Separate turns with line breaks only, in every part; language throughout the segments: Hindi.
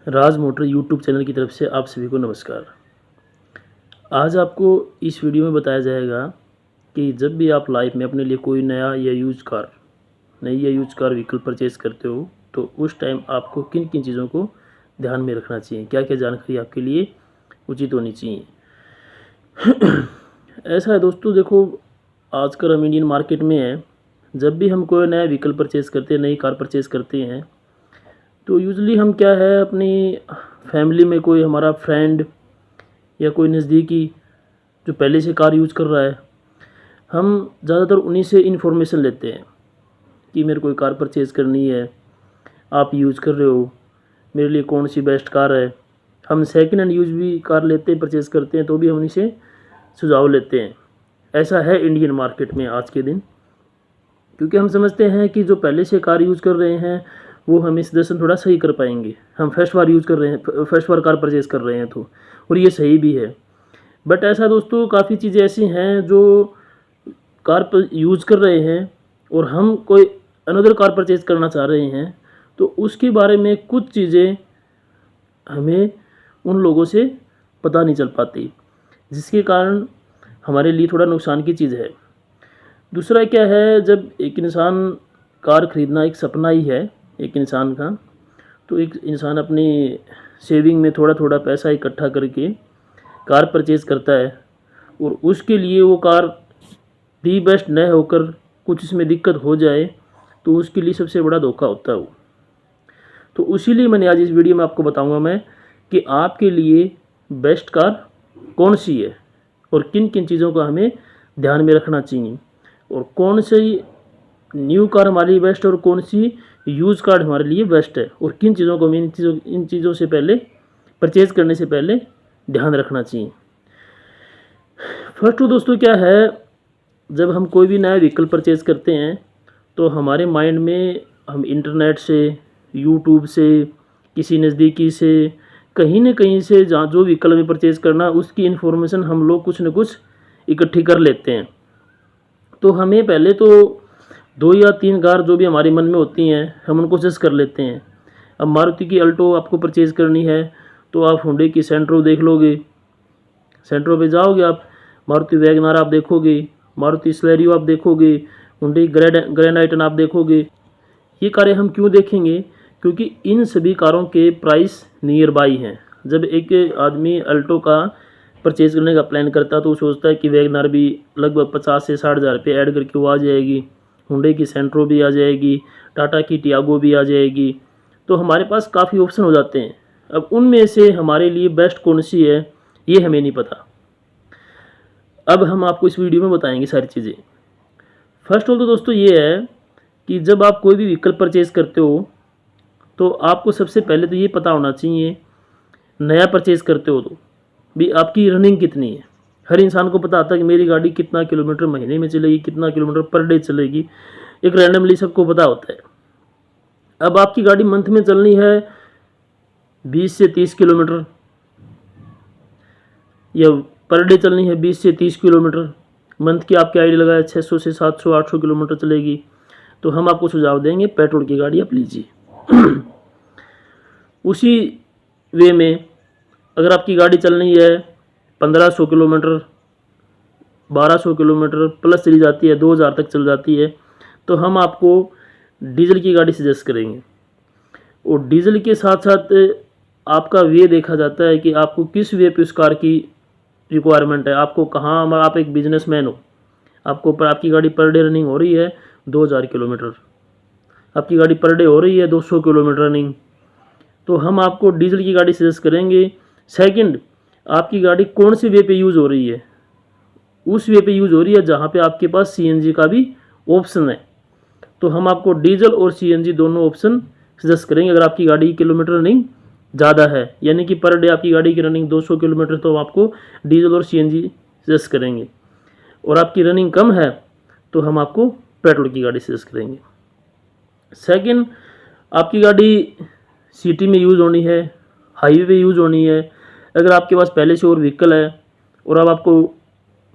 राज मोटर यूट्यूब चैनल की तरफ से आप सभी को नमस्कार। आज आपको इस वीडियो में बताया जाएगा कि जब भी आप लाइफ में अपने लिए कोई नई या यूज कार व्हीकल परचेज़ करते हो तो उस टाइम आपको किन किन चीज़ों को ध्यान में रखना चाहिए, क्या क्या जानकारी आपके लिए उचित होनी चाहिए। ऐसा है दोस्तों, देखो आजकल हम इंडियन मार्केट में हैं, जब भी हम कोई नया व्हीकल परचेज़ करते हैं, नई कार परचेज़ करते हैं तो यूजुअली हम क्या है, अपनी फैमिली में कोई हमारा फ्रेंड या कोई नज़दीकी जो पहले से कार यूज़ कर रहा है, हम ज़्यादातर उन्हीं से इन्फॉर्मेशन लेते हैं कि मेरे को कार परचेज़ करनी है, आप यूज़ कर रहे हो, मेरे लिए कौन सी बेस्ट कार है। हम सेकंड हैंड यूज़ भी कार लेते हैं, परचेज़ करते हैं तो भी हम उन्हीं से सुझाव लेते हैं। ऐसा है इंडियन मार्केट में आज के दिन, क्योंकि हम समझते हैं कि जो पहले से कार यूज़ कर रहे हैं वो हमें सजेशन थोड़ा सही कर पाएंगे। हम फर्स्ट बार कार परचेज़ कर रहे हैं तो, और ये सही भी है। बट ऐसा दोस्तों, काफ़ी चीज़ें ऐसी हैं जो कार पर यूज़ कर रहे हैं और हम कोई अनदर कार परचेज़ करना चाह रहे हैं तो उसके बारे में कुछ चीज़ें हमें उन लोगों से पता नहीं चल पाती, जिसके कारण हमारे लिए थोड़ा नुकसान की चीज़ है। दूसरा क्या है, जब एक इंसान कार ख़रीदना एक सपना ही है एक इंसान का, तो एक इंसान अपनी सेविंग में थोड़ा थोड़ा पैसा इकट्ठा करके कार परचेज़ करता है और उसके लिए वो कार दी बेस्ट न होकर कुछ इसमें दिक्कत हो जाए तो उसके लिए सबसे बड़ा धोखा होता है वो। तो इसीलिए मैंने आज इस वीडियो में आपको बताऊंगा मैं कि आपके लिए बेस्ट कार कौन सी है और किन किन चीज़ों का हमें ध्यान में रखना चाहिए, और कौन सी न्यू कार हमारे लिए बेस्ट है और कौन सी यूज़ कार हमारे लिए बेस्ट है, और किन चीज़ों को हमें इन चीज़ों से पहले परचेज़ करने से पहले ध्यान रखना चाहिए। फर्स्ट तो दोस्तों क्या है, जब हम कोई भी नया व्हीकल परचेज़ करते हैं तो हमारे माइंड में हम इंटरनेट से, यूट्यूब से, किसी नज़दीकी से, कहीं न कहीं से जहाँ जो व्हीकल हमें परचेज़ करना उसकी इन्फॉर्मेशन हम लोग कुछ न कुछ इकट्ठी कर लेते हैं। तो हमें पहले तो 2 या 3 कार जो भी हमारे मन में होती हैं हम उनको जज कर लेते हैं। अब मारुति की अल्टो आपको परचेज़ करनी है तो आप हुंडई की सेंट्रो देख लोगे, सेंट्रो पे जाओगे आप, मारुति वैगनार आप देखोगे, मारुति स्लेरियो आप देखोगे, हुंडई ग्रैंड आइटन आप देखोगे। ये कारें हम क्यों देखेंगे, क्योंकि इन सभी कारों के प्राइस नियर बाई हैं। जब एक आदमी अल्टो का परचेज़ करने का प्लान करता है तो वो सोचता है कि वैगनार भी लगभग 50 से 60 हज़ार रुपये ऐड करके वो आ जाएगी, हुंडई की सेंट्रो भी आ जाएगी, टाटा की टियागो भी आ जाएगी, तो हमारे पास काफ़ी ऑप्शन हो जाते हैं। अब उनमें से हमारे लिए बेस्ट कौन सी है ये हमें नहीं पता। अब हम आपको इस वीडियो में बताएंगे सारी चीज़ें। फर्स्ट ऑल तो दोस्तों ये है कि जब आप कोई भी व्हीकल परचेज़ करते हो तो आपको सबसे पहले तो ये पता होना चाहिए, नया परचेज़ करते हो तो भी आपकी रनिंग कितनी है। हर इंसान को पता आता है कि मेरी गाड़ी कितना किलोमीटर महीने में चलेगी, कितना किलोमीटर पर डे चलेगी, एक रैंडमली सबको पता होता है। अब आपकी गाड़ी मंथ में चलनी है 20 से 30 किलोमीटर या पर डे चलनी है 20 से 30 किलोमीटर, मंथ की आपकी आईडी लगाए 600 से 700 800 किलोमीटर चलेगी, तो हम आपको सुझाव देंगे पेट्रोल की गाड़ी आप लीजिए। उसी वे में अगर आपकी गाड़ी चलनी है 1500 किलोमीटर, 1200 किलोमीटर प्लस चली जाती है, 2000 तक चल जाती है, तो हम आपको डीजल की गाड़ी सजेस्ट करेंगे। और डीजल के साथ साथ आपका वे देखा जाता है कि आपको किस वे पे उस कार की रिक्वायरमेंट है, आपको कहाँ, आप एक बिजनेसमैन हो, आपको पर आपकी गाड़ी पर डे रनिंग हो रही है 2000 किलोमीटर, आपकी गाड़ी पर डे हो रही है 200 किलोमीटर रनिंग, तो हम आपको डीजल की गाड़ी सजेस्ट करेंगे। सेकंड, आपकी गाड़ी कौन से वे पे यूज़ हो रही है, उस वे पे यूज़ हो रही है जहाँ पे आपके पास सीएनजी का भी ऑप्शन है, तो हम आपको डीजल और सीएनजी दोनों ऑप्शन सजेस्ट करेंगे। अगर आपकी गाड़ी की किलोमीटर रनिंग ज़्यादा है, यानी कि पर डे आपकी गाड़ी की रनिंग 200 किलोमीटर, तो हम आपको डीजल और सीएनजी सजेस्ट करेंगे। और आपकी रनिंग कम है तो हम आपको पेट्रोल की गाड़ी सजेस्ट करेंगे। सेकंड, आपकी गाड़ी सिटी में यूज़ होनी है, हाईवे पे यूज़ होनी है, अगर आपके पास पहले से और व्हीकल है और अब आपको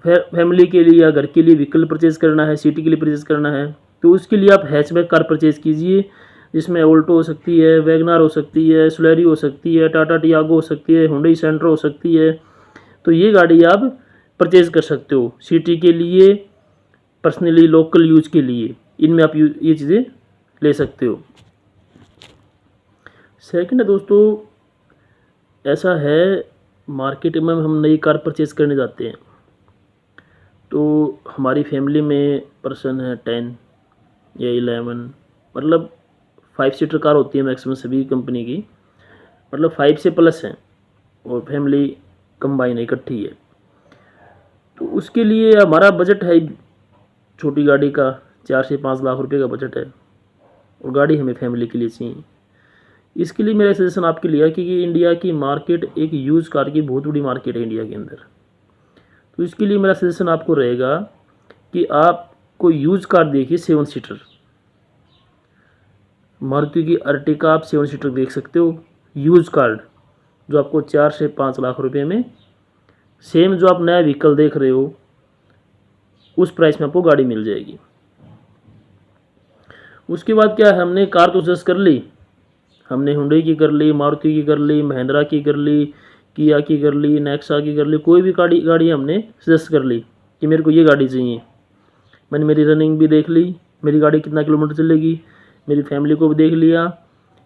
फैमिली के लिए या घर के लिए व्हीकल परचेज़ करना है, सिटी के लिए परचेज़ करना है, तो उसके लिए आप हैचबैक कार परचेज़ कीजिए, जिसमें ऑल्टो हो सकती है, वैगनार हो सकती है, सोलेरी हो सकती है, टाटा टियागो हो सकती है, हुंडई सेंट्रो हो सकती है। तो ये गाड़ी आप परचेज़ कर सकते हो सिटी के लिए, पर्सनली लोकल यूज़ के लिए, इनमें आप ये चीज़ें ले सकते हो। सेकंड है दोस्तों, ऐसा है मार्केट में हम नई कार परचेज़ करने जाते हैं तो हमारी फैमिली में पर्सन है 10 या 11, मतलब 5 सीटर कार होती है मैक्सिमम सभी कंपनी की, मतलब 5 से प्लस हैं और फैमिली कंबाइन इकट्ठी है। तो उसके लिए हमारा बजट है छोटी गाड़ी का 4 से 5 लाख रुपए का बजट है और गाड़ी हमें फैमिली के लिए चाहिए। इसके लिए मेरा सजेशन आपके लिए है कि इंडिया की मार्केट एक यूज़ कार की बहुत बड़ी मार्केट है इंडिया के अंदर। तो इसके लिए मेरा सजेशन आपको रहेगा कि आप कोई यूज़ कार देखिए 7 सीटर। मारुति की अर्टिका आप 7 सीटर देख सकते हो यूज़ कार, जो आपको 4 से 5 लाख रुपए में सेम जो आप नया व्हीकल देख रहे हो उस प्राइस में आपको गाड़ी मिल जाएगी। उसके बाद क्या है, हमने कार तो सजेस्ट कर ली, हमने हुंडई की कर ली, मारुति की कर ली, महिंद्रा की कर ली, किया की कर ली, नेक्सा की कर ली, कोई भी गाड़ी हमने सजेस्ट कर ली कि मेरे को ये गाड़ी चाहिए। मैंने मेरी रनिंग भी देख ली, मेरी गाड़ी कितना किलोमीटर चलेगी, मेरी फैमिली को भी देख लिया,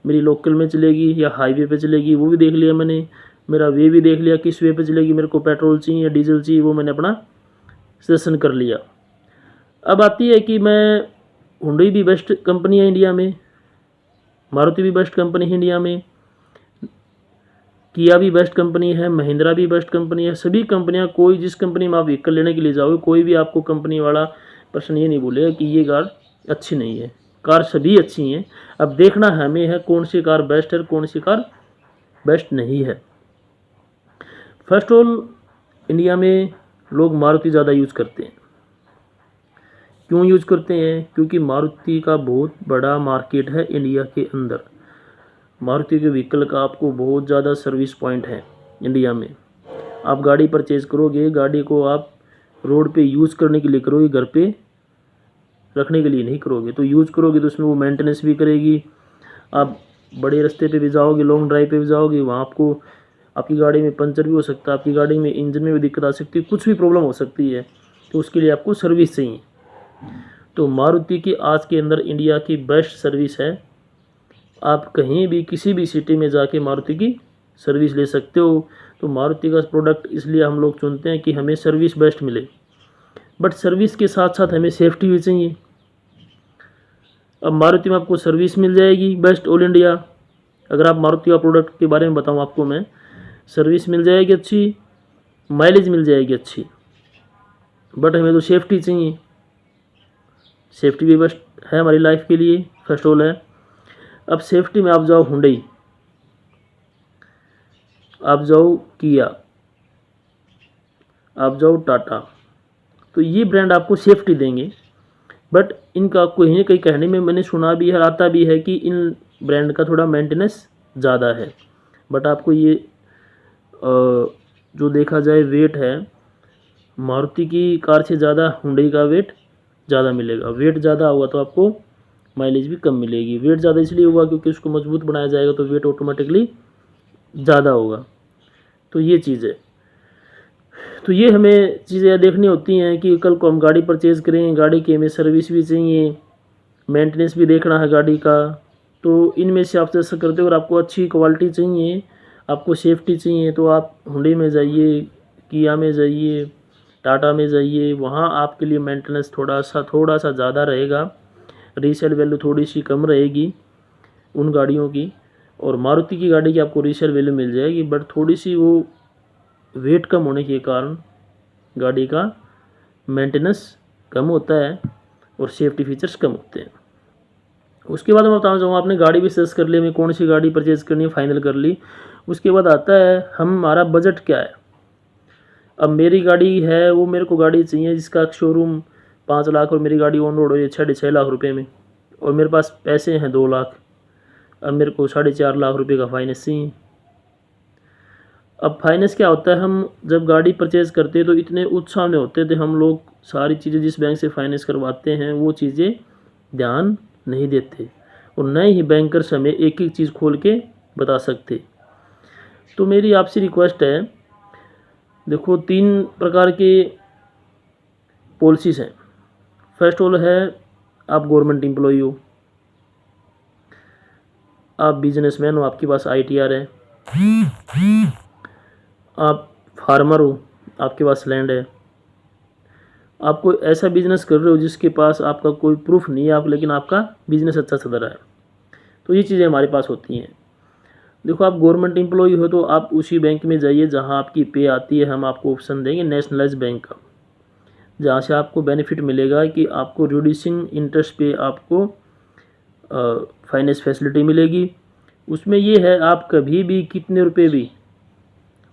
मेरी लोकल में चलेगी या हाईवे पे चलेगी वो भी देख लिया मैंने, मेरा वे भी देख लिया किस वे पे चलेगी, मेरे को पेट्रोल चाहिए या डीजल चाहिए, वो मैंने अपना सजेशन कर लिया। अब आती है कि मैं हुंडई भी बेस्ट कंपनी है इंडिया में, मारुति भी बेस्ट कंपनी है इंडिया में, किया भी बेस्ट कंपनी है, महिंद्रा भी बेस्ट कंपनी है। सभी कंपनियां, कोई जिस कंपनी में आप व्हीकल लेने के लिए जाओगे कोई भी आपको कंपनी वाला पर्सन ये नहीं बोलेगा कि ये कार अच्छी नहीं है। कार सभी अच्छी हैं, अब देखना हमें है कौन सी कार बेस्ट है कौन सी कार बेस्ट नहीं है। फर्स्ट ऑल इंडिया में लोग मारुति ज़्यादा यूज़ करते हैं। क्यों यूज़ करते हैं? क्योंकि मारुति का बहुत बड़ा मार्केट है इंडिया के अंदर। मारुति के व्हीकल का आपको बहुत ज़्यादा सर्विस पॉइंट है इंडिया में। आप गाड़ी परचेज़ करोगे, गाड़ी को आप रोड पे यूज़ करने के लिए करोगे, घर पे रखने के लिए नहीं करोगे। तो यूज़ करोगे तो उसमें वो मेंटेनेंस भी करेगी। आप बड़े रास्ते पे भी जाओगे, लॉन्ग ड्राइव पे भी जाओगे, वहाँ आपको आपकी गाड़ी में पंचर भी हो सकता है, आपकी गाड़ी में इंजन में भी दिक्कत आ सकती है, कुछ भी प्रॉब्लम हो सकती है, तो उसके लिए आपको सर्विस चाहिए। तो मारुति की आज के अंदर इंडिया की बेस्ट सर्विस है। आप कहीं भी किसी भी सिटी में जाके मारुति की सर्विस ले सकते हो। तो मारुति का प्रोडक्ट इसलिए हम लोग चुनते हैं कि हमें सर्विस बेस्ट मिले, बट सर्विस के साथ साथ हमें सेफ्टी भी चाहिए। अब मारुति में आपको सर्विस मिल जाएगी बेस्ट ऑल इंडिया। अगर आप मारुति का प्रोडक्ट के बारे में बताऊं आपको मैं, सर्विस मिल जाएगी अच्छी, माइलेज मिल जाएगी अच्छी, बट हमें तो सेफ्टी चाहिए। सेफ्टी भी बेस्ट है हमारी लाइफ के लिए, फर्स्ट ऑल है। अब सेफ्टी में आप जाओ हुंडई, आप जाओ किया, आप जाओ टाटा, तो ये ब्रांड आपको सेफ्टी देंगे। बट इनका कहीं ना कहीं कहने में मैंने सुना भी है, आता भी है कि इन ब्रांड का थोड़ा मेंटेनेंस ज़्यादा है। बट आपको ये जो देखा जाए वेट है, मारुति की कार से ज़्यादा हुंडई का वेट ज़्यादा मिलेगा। वेट ज़्यादा होगा तो आपको माइलेज भी कम मिलेगी। वेट ज़्यादा इसलिए होगा क्योंकि उसको मजबूत बनाया जाएगा तो वेट ऑटोमेटिकली ज़्यादा होगा। तो ये चीज़ है। तो ये हमें चीज़ें देखनी होती हैं कि कल को हम गाड़ी परचेज़ करें, गाड़ी की हमें सर्विस भी चाहिए, मेंटेनेंस भी देखना है गाड़ी का। तो इनमें से आप जैसा करते हो, अगर आपको अच्छी क्वालिटी चाहिए, आपको सेफ्टी चाहिए, तो आप हुंडई में जाइए, किया में जाइए, टाटा में जाइए। वहाँ आपके लिए मेंटेनेंस थोड़ा सा ज़्यादा रहेगा, रीसेल वैल्यू थोड़ी सी कम रहेगी उन गाड़ियों की। और मारुति की गाड़ी की आपको रीसेल वैल्यू मिल जाएगी, बट थोड़ी सी वो वेट कम होने के कारण गाड़ी का मेंटेनेंस कम होता है और सेफ्टी फीचर्स कम होते हैं। उसके बाद मैं बताना चाहूँगा, आपने गाड़ी भी सर्च कर ली, हमें कौन सी गाड़ी परचेज़ करनी है फाइनल कर ली। उसके बाद आता है हमारा बजट क्या है। अब मेरी गाड़ी है, वो मेरे को गाड़ी चाहिए जिसका शोरूम 5 लाख और मेरी गाड़ी ऑन रोड हो रही है 6.5 लाख रुपए में, और मेरे पास पैसे हैं 2 लाख। अब मेरे को 4.5 लाख रुपए का फाइनेंस चाहिए। अब फाइनेंस क्या होता है, हम जब गाड़ी परचेज़ करते हैं तो इतने उत्साह में होते थे हम लोग, सारी चीज़ें जिस बैंक से फाइनेंस करवाते हैं वो चीज़ें ध्यान नहीं देते। और नए ही बैंकर्स हमें एक एक चीज़ खोल के बता सकते। तो मेरी आपसे रिक्वेस्ट है, देखो 3 प्रकार के पॉलिसीज़ हैं। फर्स्ट ऑल है, आप गवर्नमेंट एम्प्लॉई हो, आप बिजनेसमैन हो, आपके पास ITR है, आप फार्मर हो, आपके पास लैंड है, आप कोई ऐसा बिजनेस कर रहे हो जिसके पास आपका कोई प्रूफ नहीं है, आप लेकिन आपका बिजनेस अच्छा चल रहा है, तो ये चीज़ें हमारे पास होती हैं। देखो, आप गवर्नमेंट एम्प्लॉई हो तो आप उसी बैंक में जाइए जहां आपकी पे आती है। हम आपको ऑप्शन देंगे नेशनलाइज बैंक का, जहाँ से आपको बेनिफिट मिलेगा कि आपको रिड्यूसिंग इंटरेस्ट पे आपको फाइनेंस फैसिलिटी मिलेगी। उसमें ये है, आप कभी भी कितने रुपए भी,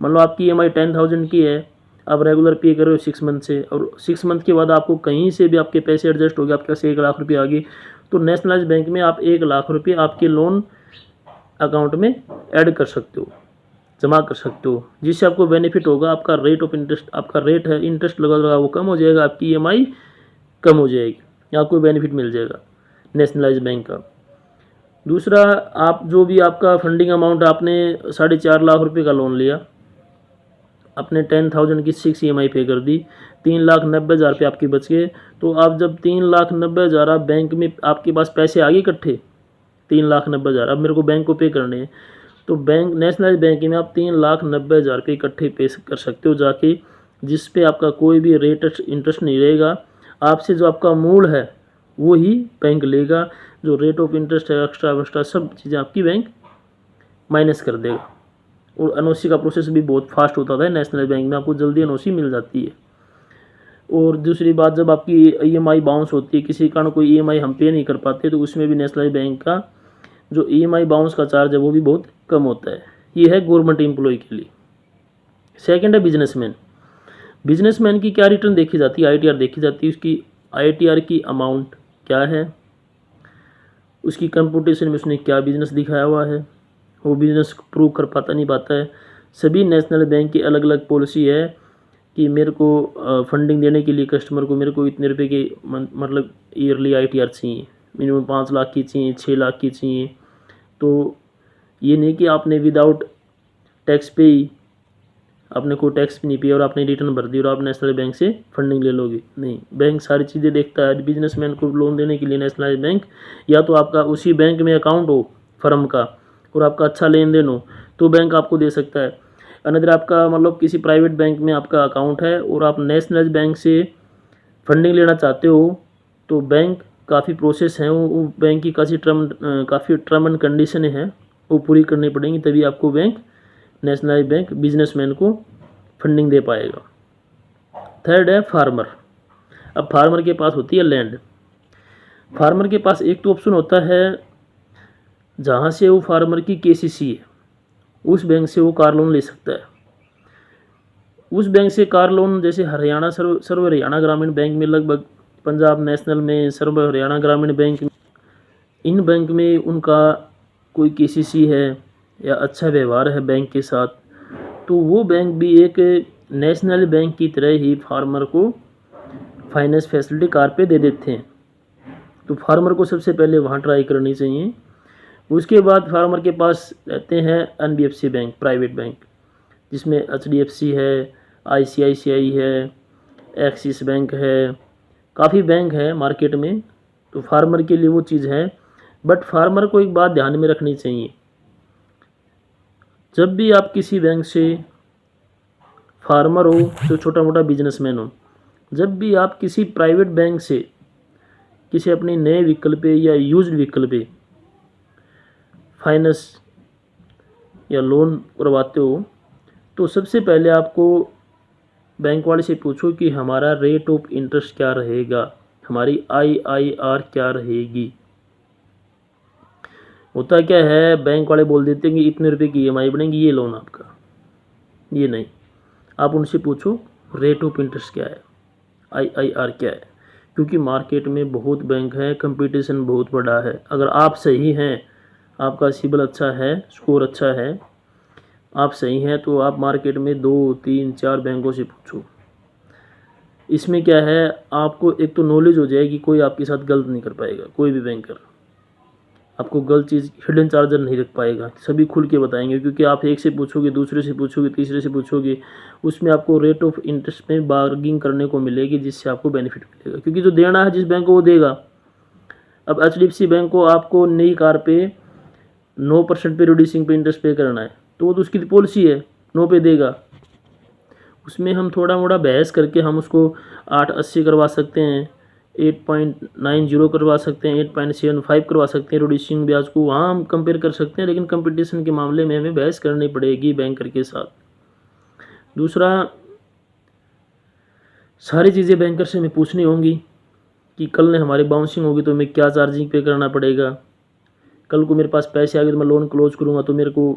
मान लो आपकी EMI 10,000 की है, आप रेगुलर पे कर रहे हो 6 मंथ से, और 6 मंथ के बाद आपको कहीं से भी आपके पैसे एडजस्ट हो गए, आपके पास 1 लाख रुपये आ गए, तो नेशनलाइज बैंक में आप 1 लाख रुपये आपके लोन अकाउंट में ऐड कर सकते हो, जमा कर सकते हो, जिससे आपको बेनिफिट होगा। आपका रेट ऑफ इंटरेस्ट, आपका रेट है इंटरेस्ट लगा वो कम हो जाएगा, आपकी EMI कम हो जाएगी, आपको बेनिफिट मिल जाएगा नेशनलाइज बैंक का। दूसरा, आप जो भी आपका फंडिंग अमाउंट, आपने 4.5 लाख रुपये का लोन लिया, आपने 10,000 की 6 EMI पे कर दी, 3,90,000 रुपये आपके बच गए। तो आप जब 3,90,000 आप बैंक में, आपके पास पैसे आ गए इकट्ठे 3,90,000, अब मेरे को बैंक को पे करने हैं, तो बैंक नेशनलाइज बैंक में आप 3,90,000 रुपये इकट्ठे पे कर सकते हो जाके, जिस पे आपका कोई भी रेट इंटरेस्ट नहीं रहेगा। आपसे जो आपका मूल है वो ही बैंक लेगा, जो रेट ऑफ इंटरेस्ट है एक्स्ट्रा वस्ट्रा सब चीज़ें आपकी बैंक माइनस कर देगा। और NOC का प्रोसेस भी बहुत फास्ट होता है नेशनलाइज बैंक में, आपको जल्दी NOC मिल जाती है। और दूसरी बात, जब आपकी EMI बाउंस होती है, किसी कारण कोई EMI हम पे नहीं कर पाते, तो उसमें भी नेशनलाइज बैंक का जो EMI बाउंस का चार्ज है वो भी बहुत कम होता है। ये है गवर्नमेंट एम्प्लॉय के लिए। सेकंड है बिजनेसमैन। बिजनेसमैन की क्या रिटर्न देखी जाती है, ITR देखी जाती है। उसकी ITR की अमाउंट क्या है, उसकी कंप्यूटेशन में उसने क्या बिजनेस दिखाया हुआ है, वो बिजनेस प्रूव कर पाता नहीं पाता है। सभी नेशनल बैंक की अलग अलग पॉलिसी है कि मेरे को फंडिंग देने के लिए कस्टमर को मेरे को इतने रुपए के मतलब ईयरली ITR चाहिए, मिनिमम 5 लाख की चाहिए, 6 लाख की चाहिए। तो ये नहीं कि आपने विदाउट टैक्स पे ही, आपने कोई टैक्स भी नहीं पिया और आपने रिटर्न भर दी और आप नेशनल बैंक से फंडिंग ले लोगे, नहीं। बैंक सारी चीज़ें देखता है। बिजनेसमैन को लोन देने के लिए नेशनलाइज बैंक, या तो आपका उसी बैंक में अकाउंट हो फर्म का और आपका अच्छा लेन देन हो तो बैंक आपको दे सकता है। अनदर आपका मतलब किसी प्राइवेट बैंक में आपका अकाउंट है और आप नेशनलाइज बैंक से फंडिंग लेना चाहते हो, तो बैंक काफ़ी प्रोसेस हैं, वो बैंक की काफ़ी टर्म एंड कंडीशन हैं, वो पूरी करनी पड़ेंगी, तभी आपको बैंक नेशनलाइज बैंक बिजनेसमैन को फंडिंग दे पाएगा। थर्ड है फार्मर। अब फार्मर के पास होती है लैंड। फार्मर के पास एक तो ऑप्शन होता है जहाँ से वो फार्मर की KCC है, उस बैंक से वो कार लोन ले सकता है। उस बैंक से कार लोन, जैसे हरियाणा सर्व हरियाणा ग्रामीण बैंक में, लगभग पंजाब नेशनल में, सर्व हरियाणा ग्रामीण बैंक में, इन बैंक में उनका कोई KCC है या अच्छा व्यवहार है बैंक के साथ, तो वो बैंक भी एक नेशनल बैंक की तरह ही फार्मर को फाइनेंस फैसिलिटी कार पे दे देते हैं। तो फार्मर को सबसे पहले वहाँ ट्राई करनी चाहिए। उसके बाद फार्मर के पास रहते हैं NBFC बैंक, प्राइवेट बैंक, जिसमें HDFC है, ICICI है, एक्सिस बैंक है, काफ़ी बैंक है मार्केट में। तो फार्मर के लिए वो चीज़ है। बट फार्मर को एक बात ध्यान में रखनी चाहिए, जब भी आप किसी बैंक से, फार्मर हो तो छोटा मोटा बिजनेसमैन हो, जब भी आप किसी प्राइवेट बैंक से किसी अपने नए व्हीकल पे या यूज्ड व्हीकल पे फाइनेंस या लोन करवाते हो, तो सबसे पहले आपको बैंक वाले से पूछो कि हमारा रेट ऑफ इंटरेस्ट क्या रहेगा, हमारी IIR क्या रहेगी। होता क्या है, बैंक वाले बोल देते हैं कि इतने रुपए की EMI बनेगी, ये लोन आपका, ये नहीं। आप उनसे पूछो रेट ऑफ इंटरेस्ट क्या है, IIR क्या है, क्योंकि मार्केट में बहुत बैंक है, कंपटीशन बहुत बड़ा है। अगर आप सही हैं, आपका सिबिल अच्छा है, स्कोर अच्छा है, आप सही हैं, तो आप मार्केट में 2, 3, 4 बैंकों से पूछो। इसमें क्या है, आपको एक तो नॉलेज हो जाएगी, कोई आपके साथ गलत नहीं कर पाएगा, कोई भी बैंकर। आपको गलत चीज़ हिडन चार्जर नहीं रख पाएगा, सभी खुल के बताएंगे, क्योंकि आप एक से पूछोगे, दूसरे से पूछोगे, तीसरे से पूछोगे, उसमें आपको रेट ऑफ इंटरेस्ट में बार्गिंग करने को मिलेगी, जिससे आपको बेनिफिट मिलेगा, क्योंकि जो देना है जिस बैंक को वो देगा। अब HDFC बैंक को आपको नई कार पे 9% पे रिड्यूसिंग पे इंटरेस्ट पे करना है, तो वो तो उसकी पॉलिसी है, 9 पे देगा। उसमें हम थोड़ा मोड़ा बहस करके हम उसको 8.80 करवा सकते हैं, 8.90 करवा सकते हैं, 8.75 करवा सकते हैं रिड्यूसिंग ब्याज को, वहाँ हम कंपेयर कर सकते हैं, लेकिन कंपटीशन के मामले में हमें बहस करनी पड़ेगी बैंकर के साथ। दूसरा, सारी चीज़ें बैंकर से हमें पूछनी होंगी कि कल ने हमारी बाउंसिंग होगी तो हमें क्या चार्जिंग पे करना पड़ेगा, कल को मेरे पास पैसे आ गए तो मैं लोन क्लोज करूँगा तो मेरे को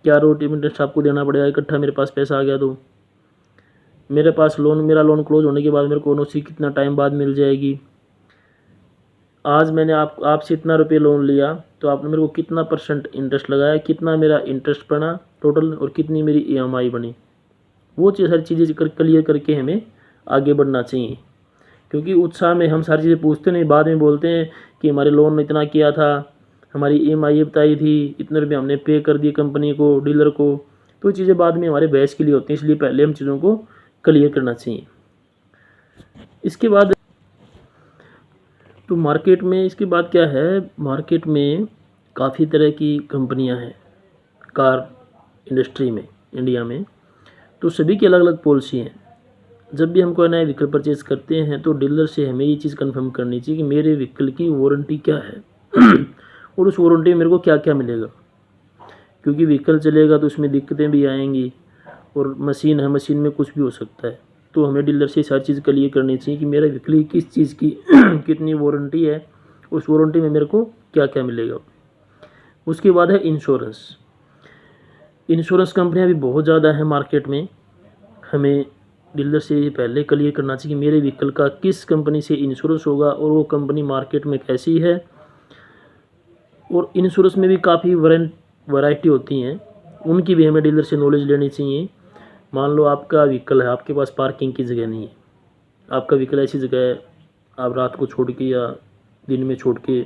क्या रेट ऑफ इंटरेस्ट आपको देना पड़ेगा, इकट्ठा मेरे पास पैसा आ गया तो मेरे पास मेरा लोन क्लोज होने के बाद मेरे को एनओसी कितना टाइम बाद मिल जाएगी। आज मैंने आपसे इतना रुपये लोन लिया तो आपने मेरे को कितना % इंटरेस्ट लगाया, कितना मेरा इंटरेस्ट पड़ा टोटल, और कितनी मेरी EMI बनी। वो सारी चीज़ें क्लियर करके हमें आगे बढ़ना चाहिए, क्योंकि उत्साह में हम सारी चीज़ें पूछते नहीं, बाद में बोलते हैं कि हमारे लोन ने इतना किया था, हमारी EMI बताई थी, इतने रुपये हमने पे कर दिए कंपनी को, डीलर को, तो चीज़ें बाद में हमारे बहस के लिए होती हैं, इसलिए पहले हम चीज़ों को क्लियर करना चाहिए। इसके बाद तो मार्केट में, इसके बाद क्या है, मार्केट में काफ़ी तरह की कंपनियां हैं कार इंडस्ट्री में इंडिया में, तो सभी की अलग अलग पॉलिसी हैं। जब भी हम कोई नया व्हीकल परचेज़ करते हैं तो डीलर से हमें ये चीज़ कंफर्म करनी चाहिए कि मेरे व्हीकल की वारंटी क्या है और उस वारंटी में मेरे को क्या क्या मिलेगा, क्योंकि व्हीकल चलेगा तो उसमें दिक्कतें भी आएंगी, और मशीन है, मशीन में कुछ भी हो सकता है। तो हमें डीलर से सारी चीज़ क्लियर करनी चाहिए कि मेरा व्हीकल की किस चीज़ की कितनी वारंटी है, उस वारंटी में मेरे को क्या क्या मिलेगा। उसके बाद है इंश्योरेंस। इंश्योरेंस कंपनियां भी बहुत ज़्यादा हैं मार्केट में, हमें डीलर से पहले क्लियर करना चाहिए कि मेरे व्हीकल का किस कंपनी से इंश्योरेंस होगा और वो कंपनी मार्केट में कैसी है। और इंश्योरेंस में भी काफ़ी वैरायटी होती हैं, उनकी भी हमें डीलर से नॉलेज लेनी चाहिए। मान लो आपका व्हीकल है, आपके पास पार्किंग की जगह नहीं है, आपका व्हीकल ऐसी जगह है आप रात को छोड़ के या दिन में छोड़ के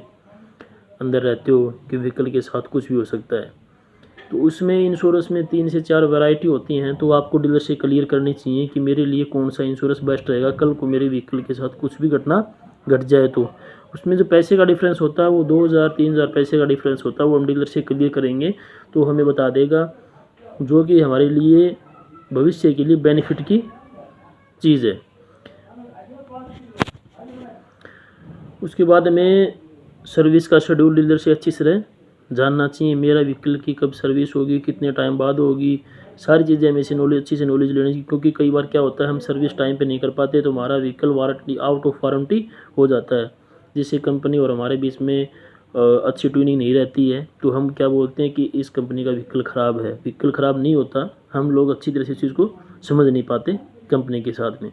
अंदर रहते हो कि व्हीकल के साथ कुछ भी हो सकता है, तो उसमें इंश्योरेंस में 3 से 4 वैरायटी होती हैं। तो आपको डीलर से क्लियर करनी चाहिए कि मेरे लिए कौन सा इंश्योरेंस बेस्ट रहेगा, कल को मेरे व्हीकल के साथ कुछ भी घटना घट जाए तो। उसमें जो पैसे का डिफरेंस होता है वो 2,000-3,000 पैसे का डिफरेंस होता है, वो हम डीलर से क्लियर करेंगे तो हमें बता देगा, जो कि हमारे लिए भविष्य के लिए बेनिफिट की चीज़ है। उसके बाद हमें सर्विस का शेड्यूल डीलर से अच्छी तरह जानना चाहिए, मेरा व्हीकल की कब सर्विस होगी, कितने टाइम बाद होगी, सारी चीज़ें हमें से अच्छी से नॉलेज लेनी चाहिए। क्योंकि कई बार क्या होता है, हम सर्विस टाइम पे नहीं कर पाते तो हमारा vehicle warranty out of warranty हो जाता है, जिससे कंपनी और हमारे बीच में अच्छी ट्यूनिंग नहीं रहती है, तो हम क्या बोलते हैं कि इस कंपनी का व्हीकल ख़राब है। व्हीकल ख़राब नहीं होता, हम लोग अच्छी तरह से इस चीज़ को समझ नहीं पाते कंपनी के साथ में।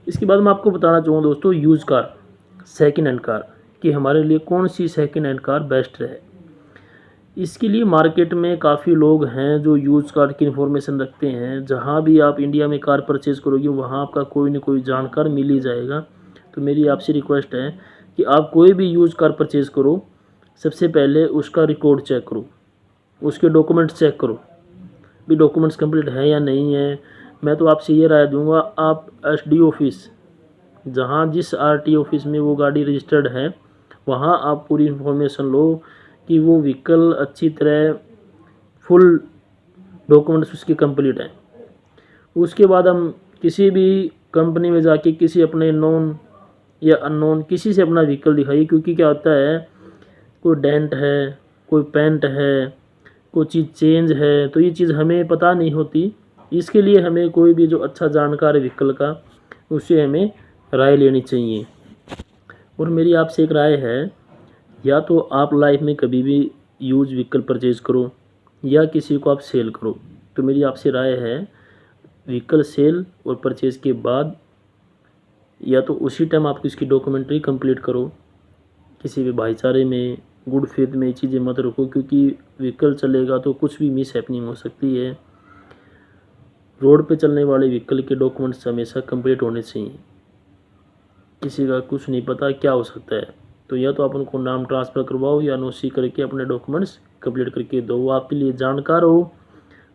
इसके बाद मैं आपको बताना चाहूँगा दोस्तों, use car, second hand car, कि हमारे लिए कौन सी सेकेंड हैंड कार बेस्ट रहे। इसके लिए मार्केट में काफ़ी लोग हैं जो यूज़ कार की इन्फॉर्मेशन रखते हैं। जहाँ भी आप इंडिया में कार परचेज़ करोगे वहाँ आपका कोई ना कोई जानकार मिल ही जाएगा। तो मेरी आपसे रिक्वेस्ट है कि आप कोई भी यूज़ कार परचेज़ करो, सबसे पहले उसका रिकॉर्ड चेक करो, उसके डॉक्यूमेंट्स चेक करो, भी डॉक्यूमेंट्स कंप्लीट है या नहीं है। मैं तो आपसे ये राय दूंगा, आप SD ऑफिस, जहाँ जिस RT ऑफिस में वो गाड़ी रजिस्टर्ड है, वहाँ आप पूरी इन्फॉर्मेशन लो कि वो व्हीकल अच्छी तरह फुल डॉक्यूमेंट्स उसके कंप्लीट हैं। उसके बाद हम किसी भी कंपनी में जाके किसी अपने नॉन या अननोन किसी से अपना व्हीकल दिखाइए, क्योंकि क्या होता है, कोई डेंट है, कोई पेंट है, कोई चीज़ चेंज है, तो ये चीज़ हमें पता नहीं होती। इसके लिए हमें कोई भी जो अच्छा जानकार है व्हीकल का, उससे हमें राय लेनी चाहिए। और मेरी आपसे एक राय है, या तो आप लाइफ में कभी भी यूज व्हीकल परचेज़ करो या किसी को आप सेल करो, तो मेरी आपसे राय है, व्हीकल सेल और परचेज़ के बाद या तो उसी टाइम आप इसकी डॉक्यूमेंट्री कंप्लीट करो। किसी भी भाईचारे में, गुड फेथ में ये चीज़ें मत रखो, क्योंकि व्हीकल चलेगा तो कुछ भी मिस हैपनिंग हो सकती है। रोड पे चलने वाले व्हीकल के डॉक्यूमेंट्स हमेशा कंप्लीट होने चाहिए, किसी का कुछ नहीं पता क्या हो सकता है। तो या तो आप उनको नाम ट्रांसफ़र करवाओ या एनओसी करके अपने डॉक्यूमेंट्स कंप्लीट करके दो। वो आपके लिए जानकार हो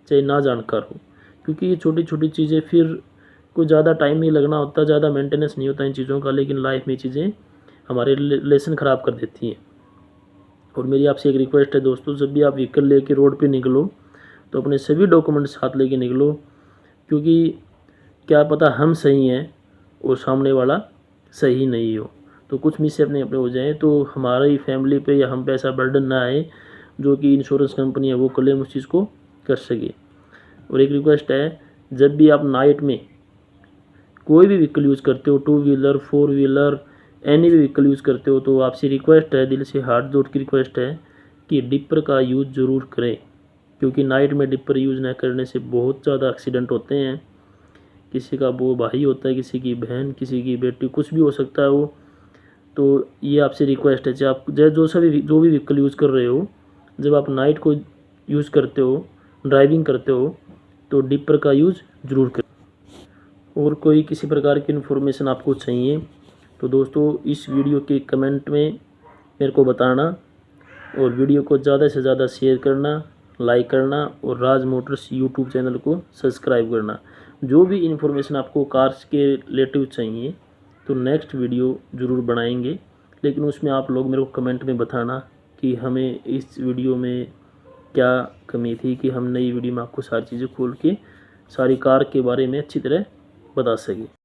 चाहे ना जानकार हो, क्योंकि ये छोटी छोटी चीज़ें फिर कोई ज़्यादा टाइम नहीं लगना होता, ज़्यादा मेंटेनेंस नहीं होता इन चीज़ों का, लेकिन लाइफ में चीज़ें हमारे रिलेशन ख़राब कर देती हैं। और मेरी आपसे एक रिक्वेस्ट है दोस्तों, जब भी आप व्हीकल लेके रोड पे निकलो तो अपने सभी डॉक्यूमेंट्स साथ लेके निकलो, क्योंकि क्या पता हम सही हैं और सामने वाला सही नहीं हो, तो कुछ मिस अपने अपने हो जाएं तो हमारी फैमिली पे या हम पे ऐसा बर्डन ना आए जो कि इंश्योरेंस कंपनी है वो क्लेम उस चीज़ को कर सके। और एक रिक्वेस्ट है, जब भी आप नाइट में कोई भी व्हीकल यूज़ करते हो, 2 व्हीलर 4 व्हीलर एनी भी व्हीकल यूज़ करते हो, तो आपसे रिक्वेस्ट है, दिल से हाथ जोड़ की रिक्वेस्ट है कि डिपर का यूज़ ज़रूर करें, क्योंकि नाइट में डिपर यूज़ न करने से बहुत ज़्यादा एक्सीडेंट होते हैं। किसी का वो भाई होता है, किसी की बहन, किसी की बेटी, कुछ भी हो सकता है वो। तो ये आपसे रिक्वेस्ट है, चाहे आप जो भी व्हीकल यूज़ कर रहे हो, जब आप नाइट को यूज़ करते हो, ड्राइविंग करते हो, तो डिपर का यूज़ ज़रूर करें। और कोई किसी प्रकार की इन्फॉर्मेशन आपको चाहिए तो दोस्तों इस वीडियो के कमेंट में मेरे को बताना, और वीडियो को ज़्यादा से ज़्यादा शेयर करना, लाइक करना, और राज मोटर्स यूट्यूब चैनल को सब्सक्राइब करना। जो भी इन्फॉर्मेशन आपको कार्स के रिलेटिव चाहिए तो नेक्स्ट वीडियो ज़रूर बनाएंगे, लेकिन उसमें आप लोग मेरे को कमेंट में बताना कि हमें इस वीडियो में क्या कमी थी कि हम नई वीडियो में आपको सारी चीज़ें खोल के सारी कार के बारे में अच्छी तरह बता सकें।